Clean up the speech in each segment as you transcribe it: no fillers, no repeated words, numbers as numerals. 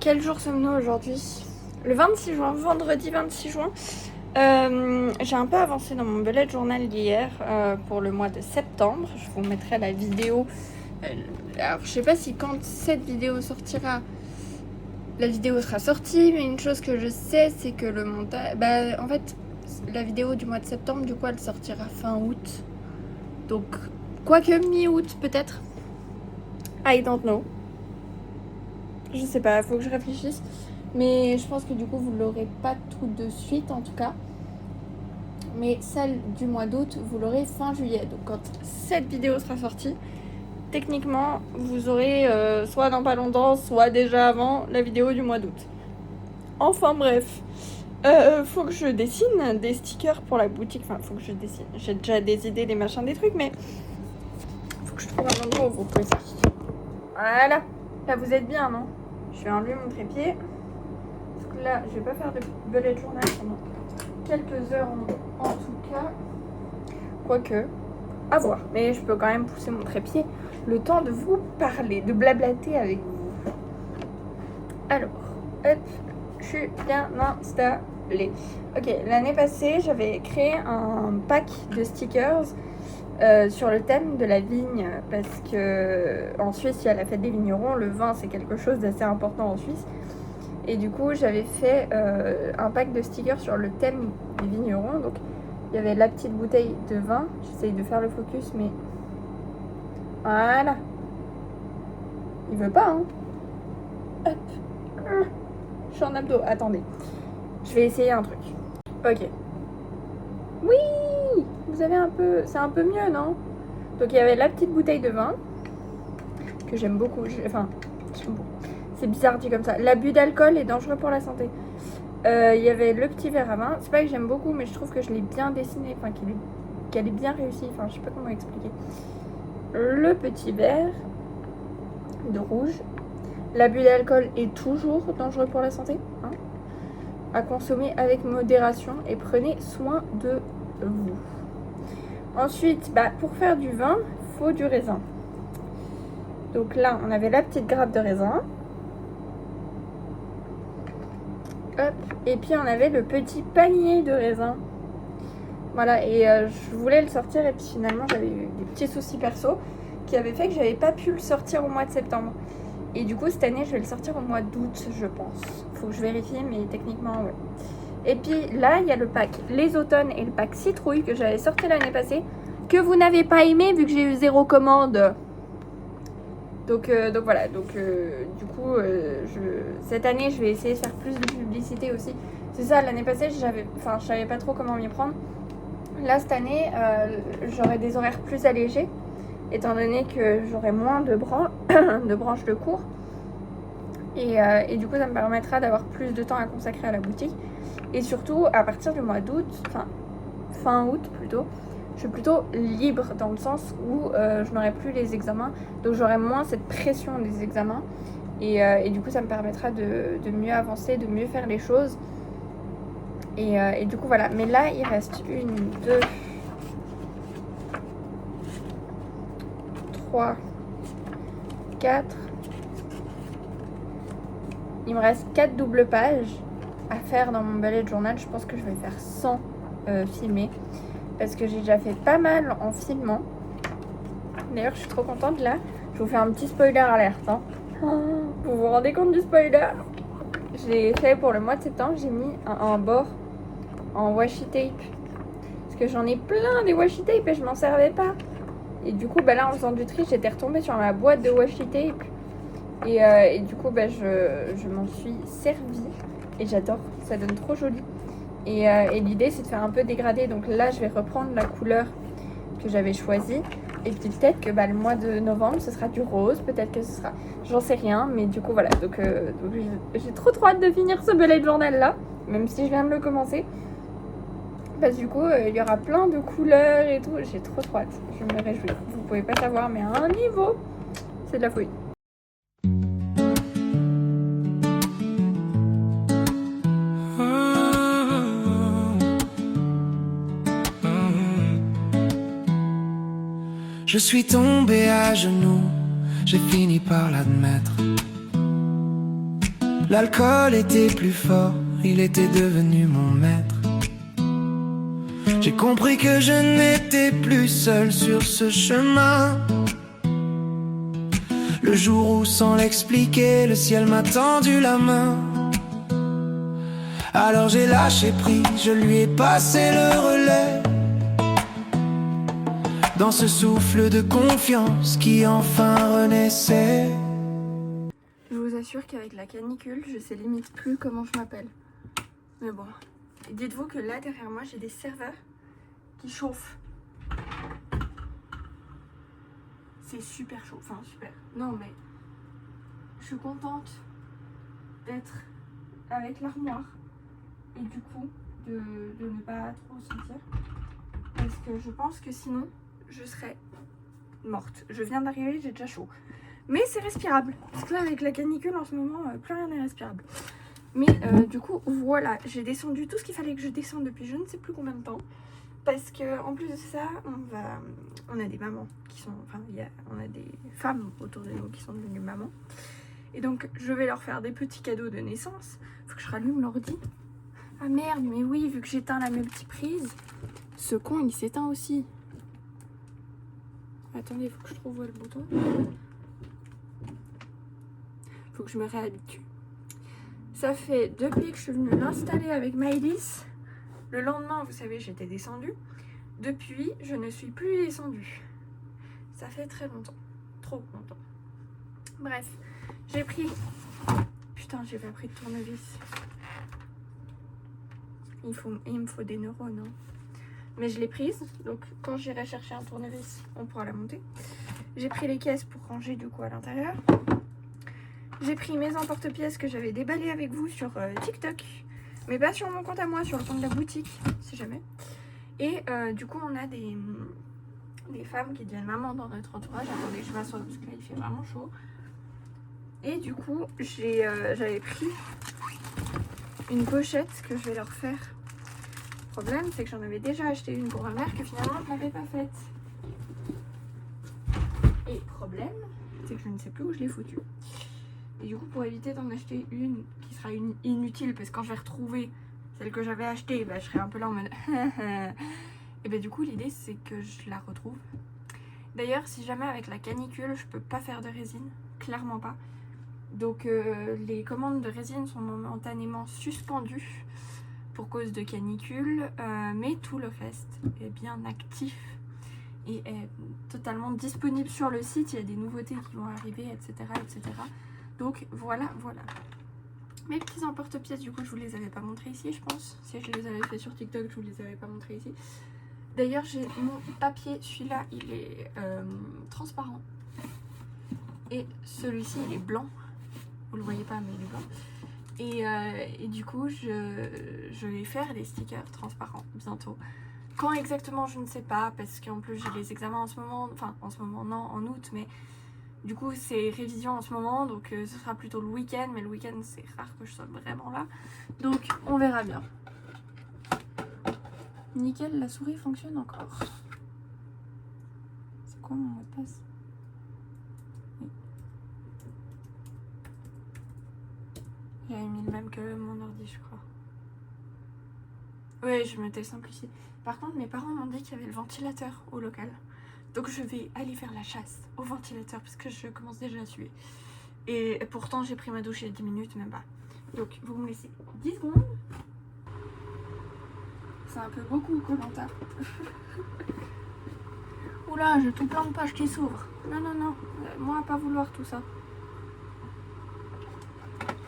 quel jour sommes-nous aujourd'hui? Le 26 juin, vendredi 26 juin. J'ai un peu avancé dans mon bullet journal hier pour le mois de septembre. Je vous mettrai la vidéo. Alors, je sais pas si quand cette vidéo sortira, la vidéo sera sortie, mais une chose que je sais, c'est que le montage... en fait, la vidéo du mois de septembre, du coup, elle sortira fin août. Donc, quoique mi-août, peut-être. I don't know. Je sais pas, faut que je réfléchisse. Mais je pense que du coup, vous l'aurez pas tout de suite, en tout cas. Mais celle du mois d'août, vous l'aurez fin juillet. Donc, quand cette vidéo sera sortie, techniquement, vous aurez soit dans pas longtemps, soit déjà avant la vidéo du mois d'août. Enfin bref, faut que je dessine des stickers pour la boutique. Enfin, faut que je dessine. J'ai déjà des idées, des machins, des trucs, mais faut que je trouve un endroit où vous pouvez sortir. Voilà. Là, vous êtes bien, non? Je vais enlever mon trépied. Parce que là, je vais pas faire de bullet journal pendant quelques heures en tout cas. Quoique, à voir. Mais je peux quand même pousser mon trépied le temps de vous parler, de blablater avec vous. Alors, hop, je suis bien installée. Ok, l'année passée, j'avais créé un pack de stickers sur le thème de la vigne, parce que en Suisse, il y a la fête des vignerons. Le vin, c'est quelque chose d'assez important en Suisse. Et du coup, j'avais fait un pack de stickers sur le thème des vignerons. Donc, il y avait la petite bouteille de vin. J'essaye de faire le focus, mais... Voilà. Il veut pas, hein. Hop. Je suis en abdos. Attendez. Je vais essayer un truc. Ok. Oui. Vous avez un peu... C'est un peu mieux, non? Donc, il y avait la petite bouteille de vin. Que j'aime beaucoup. Enfin, j'aime beaucoup. C'est bizarre dit comme ça. L'abus d'alcool est dangereux pour la santé. Il y avait le petit verre à vin. C'est pas que j'aime beaucoup, mais je trouve que je l'ai bien dessiné. Enfin, qu'elle est bien réussie. Enfin, je sais pas comment expliquer. Le petit verre de rouge. L'abus d'alcool est toujours dangereux pour la santé. Hein, à consommer avec modération et prenez soin de vous. Ensuite, pour faire du vin, il faut du raisin. Donc là, on avait la petite grappe de raisin. Hop. Et puis on avait le petit panier de raisin. Voilà, et je voulais le sortir et puis finalement j'avais eu des petits soucis perso qui avaient fait que j'avais pas pu le sortir au mois de septembre. Et du coup cette année je vais le sortir au mois d'août, je pense. Faut que je vérifie, mais techniquement ouais. Et puis là il y a le pack les automnes et le pack citrouille que j'avais sorti l'année passée, que vous n'avez pas aimé vu que j'ai eu 0 commande. Donc voilà, du coup, cette année, je vais essayer de faire plus de publicité aussi. C'est ça, l'année passée, je savais pas trop comment m'y prendre. Là, cette année, j'aurai des horaires plus allégés, étant donné que j'aurai moins de branches de cours. Et du coup, ça me permettra d'avoir plus de temps à consacrer à la boutique. Et surtout, à partir du mois d'août, fin août plutôt, je suis plutôt libre dans le sens où je n'aurai plus les examens. Donc j'aurai moins cette pression des examens. Et du coup, ça me permettra de mieux avancer, de mieux faire les choses. Et du coup, voilà. Mais là, il reste 1, 2, 3, 4. Il me reste 4 doubles pages à faire dans mon bullet journal. Je pense que je vais faire 100 filmés. Parce que j'ai déjà fait pas mal en filmant. D'ailleurs, je suis trop contente là. Je vous fais un petit spoiler alerte. Hein. Vous vous rendez compte du spoiler? Je l'ai fait pour le mois de septembre. J'ai mis un bord en washi tape. Parce que j'en ai plein des washi tape et je m'en servais pas. Et du coup, là, en faisant du tri, j'étais retombée sur ma boîte de washi tape. Et du coup, je m'en suis servie. Et j'adore. Ça donne trop joli. Et l'idée c'est de faire un peu dégradé. Donc là je vais reprendre la couleur que j'avais choisie. Et puis peut-être que le mois de novembre ce sera du rose. Peut-être que ce sera... J'en sais rien. Mais du coup voilà. Donc j'ai trop hâte de finir ce bullet journal là. Même si je viens de le commencer. Parce que du coup il y aura plein de couleurs et tout. J'ai trop hâte. Je me réjouis. Vous pouvez pas savoir, mais à un niveau c'est de la folie. Je suis tombé à genoux, j'ai fini par l'admettre. L'alcool était plus fort, il était devenu mon maître. J'ai compris que je n'étais plus seul sur ce chemin. Le jour où, sans l'expliquer, le ciel m'a tendu la main. Alors j'ai lâché prise, je lui ai passé le relais. Dans ce souffle de confiance qui enfin renaissait. Je vous assure qu'avec la canicule, je sais limite plus comment je m'appelle. Mais bon. Et dites-vous que là, derrière moi, j'ai des serveurs qui chauffent. C'est super chaud. Enfin, super. Non, mais je suis contente d'être avec l'armoire. Et du coup, de ne pas trop sentir. Parce que je pense que sinon, je serais morte. Je viens d'arriver, j'ai déjà chaud. Mais c'est respirable. Parce que là, avec la canicule, en ce moment, plus rien n'est respirable. Mais du coup, voilà. J'ai descendu tout ce qu'il fallait que je descende depuis je ne sais plus combien de temps. Parce que en plus de ça, on a des mamans qui sont... Enfin, on a des femmes autour de nous qui sont devenues mamans. Et donc, je vais leur faire des petits cadeaux de naissance. Faut que je rallume l'ordi. Ah merde, mais oui, vu que j'éteins la multiprise, ce con, il s'éteint aussi. Attendez, il faut que je trouve où est le bouton. Faut que je me réhabitue. Ça fait depuis que je suis venue l'installer avec Maëlys. Le lendemain, vous savez, j'étais descendue. Depuis, je ne suis plus descendue. Ça fait très longtemps. Trop longtemps. Bref, j'ai pris... Putain, j'ai pas pris de tournevis. Il me faut des neurones. Hein. Mais je l'ai prise. Donc, quand j'irai chercher un tournevis, on pourra la monter. J'ai pris les caisses pour ranger du coup à l'intérieur. J'ai pris mes emporte-pièces que j'avais déballées avec vous sur TikTok. Mais pas sur mon compte à moi, sur le compte de la boutique, si jamais. Et du coup, on a des femmes qui deviennent maman dans notre entourage. Attendez, je m'assois parce que là, il fait vraiment chaud. Et du coup, j'avais pris une pochette que je vais leur faire. Le problème, c'est que j'en avais déjà acheté une pour ma mère que finalement, je n'avais pas faite. Et problème, c'est que je ne sais plus où je l'ai foutue. Et du coup, pour éviter d'en acheter une qui sera inutile, parce que quand je vais retrouver celle que j'avais achetée, bah, je serai un peu là en mode... Et bah du coup, l'idée, c'est que je la retrouve. D'ailleurs, si jamais avec la canicule, je peux pas faire de résine, clairement pas. Donc, les commandes de résine sont momentanément suspendues pour cause de canicule, mais tout le reste est bien actif et est totalement disponible sur le site. Il y a des nouveautés qui vont arriver, etc., etc. Donc voilà, voilà. Mes petits emporte-pièces, du coup, je vous les avais pas montrés ici, je pense. Si je les avais fait sur TikTok, je vous les avais pas montrés ici. D'ailleurs, j'ai mon papier, celui-là, il est transparent. Et celui-ci, il est blanc. Vous le voyez pas, mais il est blanc. Et du coup, je vais faire des stickers transparents bientôt. Quand exactement, je ne sais pas, parce qu'en plus, j'ai les examens en ce moment. Enfin, en ce moment, non, en août, mais... Du coup, c'est révision en ce moment, donc ce sera plutôt le week-end. Mais le week-end, c'est rare que je sois vraiment là. Donc, on verra bien. Nickel, la souris fonctionne encore. C'est quoi mon mot de passe? Oui. J'avais mis le même que mon ordi, je crois. Oui, je m'étais simplifié. Par contre, mes parents m'ont dit qu'il y avait le ventilateur au local. Donc je vais aller faire la chasse au ventilateur parce que je commence déjà à suer. Et pourtant j'ai pris ma douche il y a 10 minutes, même pas. Donc vous me laissez 10 secondes. C'est un peu beaucoup, Koh-Lanta. Oula, j'ai tout plein de pages qui s'ouvrent. Non, non, non. Moi, pas vouloir tout ça.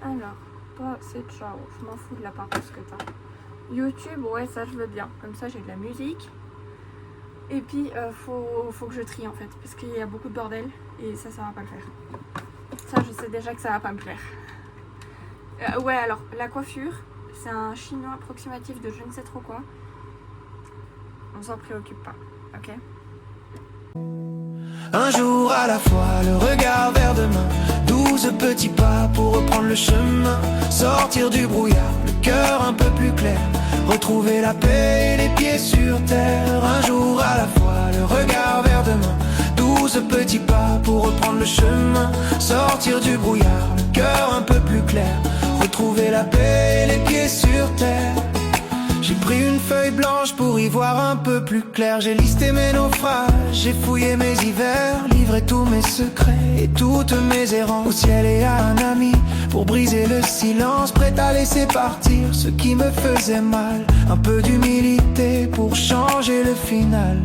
Alors, toi, c'est ciao. Je m'en fous de l'apparence que t'as. YouTube, ouais, ça je veux bien. Comme ça, j'ai de la musique. Et puis, faut que je trie en fait, parce qu'il y a beaucoup de bordel et ça va pas le faire. Ça, je sais déjà que ça va pas me plaire. Ouais, alors, la coiffure, c'est un chinois approximatif de je ne sais trop quoi. On s'en préoccupe pas, ok? Un jour à la fois, le regard vers demain. 12 petits pas pour reprendre le chemin. Sortir du brouillard, le cœur un peu plus clair. Retrouver la paix et les pieds sur terre. Un jour à la fois, le regard vers demain. 12 petits pas pour reprendre le chemin. Sortir du brouillard, le cœur un peu plus clair. la paix et les pieds sur terre. J'ai pris une feuille blanche pour y voir un peu plus clair. J'ai listé mes naufrages, j'ai fouillé mes hivers, livré tous mes secrets et toutes mes errances au ciel et à un ami pour briser le silence, prêt à laisser partir ce qui me faisait mal. Un peu d'humilité pour changer le final.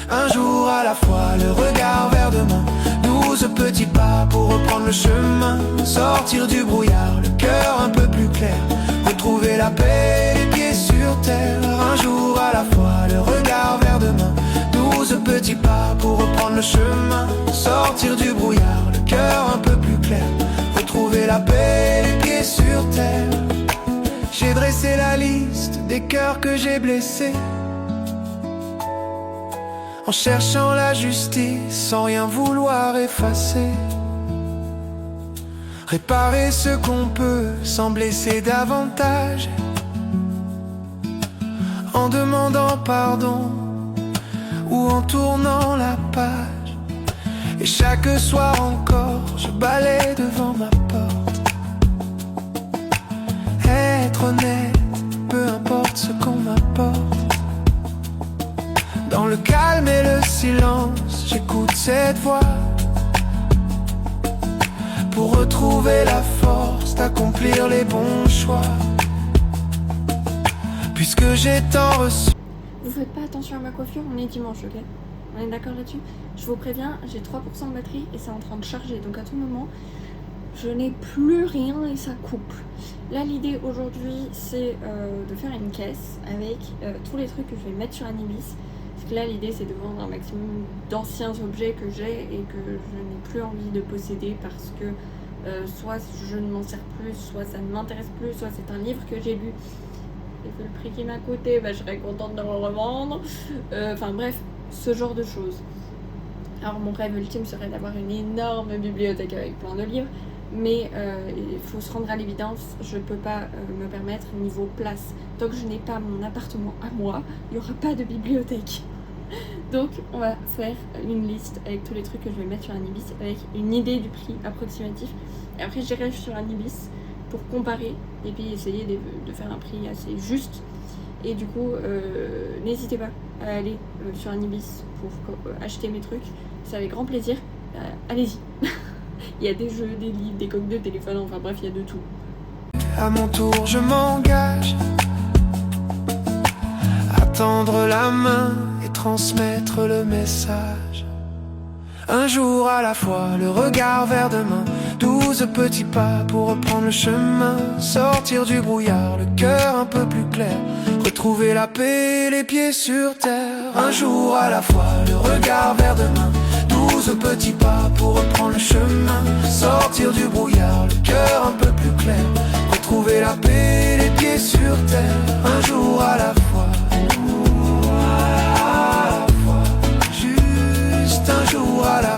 Un jour à la fois, le regard vers demain, 12 petits pas pour reprendre le chemin, sortir du brouillard, le cœur un peu plus clair, retrouver la paix, les pieds sur terre. Un jour à la fois, le regard vers demain, 12 petits pas pour reprendre le chemin, sortir du brouillard, le cœur un peu plus clair, retrouver la paix, les pieds sur terre. J'ai dressé la liste des cœurs que j'ai blessés, en cherchant la justice sans rien vouloir effacer. Réparer ce qu'on peut sans blesser davantage, en demandant pardon ou en tournant la page. Et chaque soir encore, je balaie devant ma porte. Être honnête, peu importe ce qu'on m'apporte. Dans le calme et le silence, j'écoute cette voix pour retrouver la force d'accomplir les bons choix. Puisque j'ai tant reçu. Vous faites pas attention à ma coiffure, on est dimanche, ok? On est d'accord là-dessus? Je vous préviens, j'ai 3% de batterie et c'est en train de charger, donc à tout moment, je n'ai plus rien et ça coupe. Là, l'idée aujourd'hui, c'est de faire une caisse avec tous les trucs que je vais mettre sur Anibis. Parce que là, l'idée, c'est de vendre un maximum d'anciens objets que j'ai et que je n'ai plus envie de posséder parce que soit je ne m'en sers plus, soit ça ne m'intéresse plus, soit c'est un livre que j'ai lu et que le prix qui m'a coûté, bah, je serais contente de le revendre. Enfin bref, ce genre de choses. Alors mon rêve ultime serait d'avoir une énorme bibliothèque avec plein de livres, mais il faut se rendre à l'évidence, je ne peux pas me permettre niveau place. Tant que je n'ai pas mon appartement à moi, il n'y aura pas de bibliothèque. Donc on va faire une liste avec tous les trucs que je vais mettre sur Anibis, avec une idée du prix approximatif. Et après j'irai sur Anibis pour comparer et puis essayer de faire un prix assez juste. Et du coup, n'hésitez pas à aller sur Anibis pour acheter mes trucs. C'est avec grand plaisir. Allez-y. Il y a des jeux, des livres, des coques de téléphone, enfin bref, il y a de tout. À mon tour, je m'engage à tendre la main et transmettre le message. Un jour à la fois, le regard vers demain, 12 petits pas pour reprendre le chemin, sortir du brouillard, le cœur un peu plus clair, retrouver la paix, les pieds sur terre. Un jour à la fois, le regard vers demain, 12 petits pas pour reprendre le chemin, sortir du brouillard, le cœur un peu plus clair, retrouver la paix, les pieds sur terre. Un jour à la fois, juste un jour à la fois.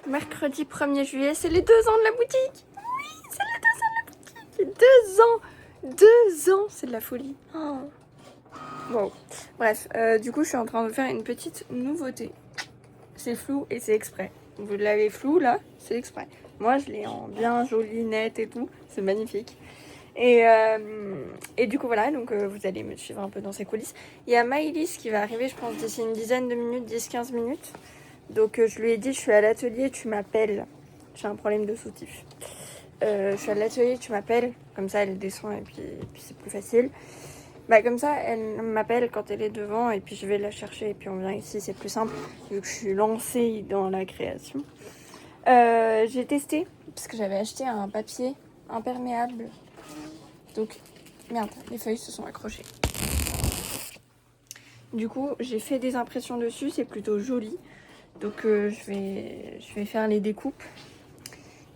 Mercredi 1er juillet, c'est les 2 ans de la boutique. Oui, c'est les 2 ans de la boutique. 2 ans, c'est de la folie. Oh. Wow. Bref, du coup, je suis en train de faire une petite nouveauté. C'est flou et c'est exprès. Vous l'avez flou là, c'est exprès. Moi, je l'ai en bien joli, net et tout. C'est magnifique. Et du coup, voilà, donc vous allez me suivre un peu dans ces coulisses. Il y a Maëlys qui va arriver, je pense, d'ici une dizaine de minutes, 10-15 minutes. Donc, je lui ai dit, je suis à l'atelier, tu m'appelles. J'ai un problème de soutif. Je suis à l'atelier, tu m'appelles. Comme ça, elle descend et puis c'est plus facile. Bah comme ça, elle m'appelle quand elle est devant et puis je vais la chercher et puis on vient ici, c'est plus simple vu que je suis lancée dans la création. J'ai testé parce que j'avais acheté un papier imperméable. Donc, merde, les feuilles se sont accrochées. Du coup, j'ai fait des impressions dessus, c'est plutôt joli. Donc je vais faire les découpes.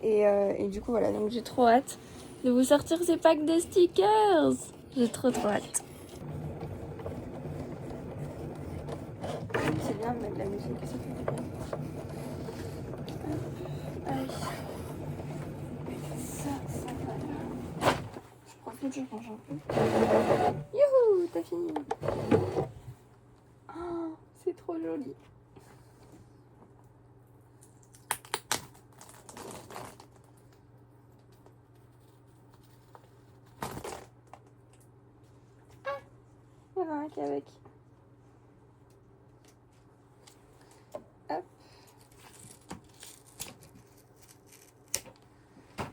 Et du coup, voilà, donc j'ai trop hâte de vous sortir ces packs de stickers. J'ai trop hâte. C'est bien de mettre de la musique, ça fait du bien. Allez. Ça va là. Je profite, je mange un peu. Youhou, t'as fini. Oh, c'est trop joli. Il y en a un qui est avec. Hop.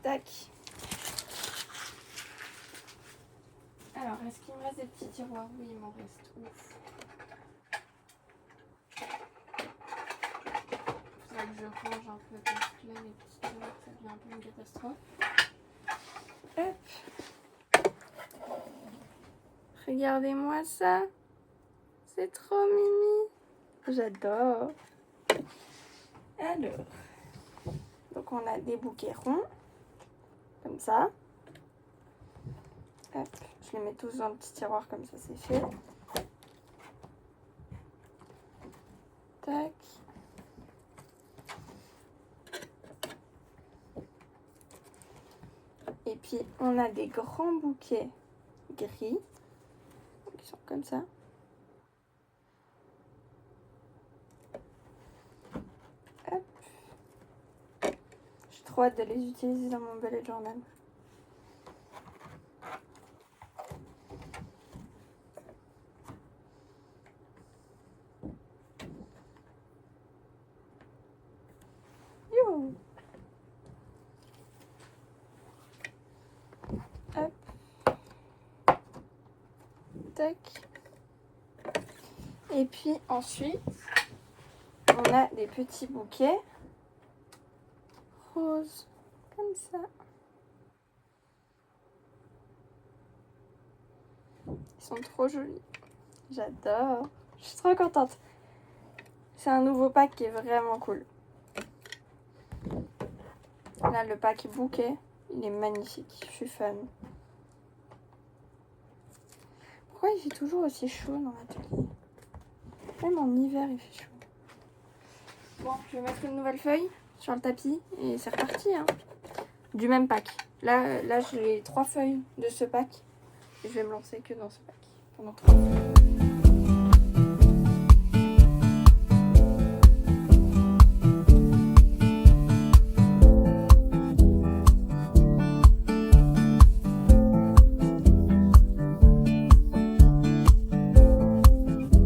Tac. Alors, est-ce qu'il me reste des petits tiroirs? Oui, il m'en reste. Ouf. Il faudrait que je range un peu parce que là, les petits tiroirs, ça devient un peu une catastrophe. Hop. Regardez-moi ça. C'est trop mimi. J'adore. Alors. Donc, on a des bouquets ronds. Comme ça. Hop. Je les mets tous dans le petit tiroir comme ça, c'est fait. Tac. Et puis, on a des grands bouquets gris. Qui sont comme ça. Hop. J'ai trop hâte de les utiliser dans mon bullet journal. Youhou. Hop. Tac. Et puis ensuite, on a des petits bouquets roses, comme ça. Ils sont trop jolis. J'adore. Je suis trop contente. C'est un nouveau pack qui est vraiment cool. Là, le pack bouquet, il est magnifique. Je suis fan. Pourquoi il fait toujours aussi chaud dans l'atelier? Même en hiver, il fait chaud. Bon, je vais mettre une nouvelle feuille sur le tapis et c'est reparti. Hein. Du même pack. Là j'ai 3 feuilles de ce pack. Et je vais me lancer que dans ce pack pendant 3 jours.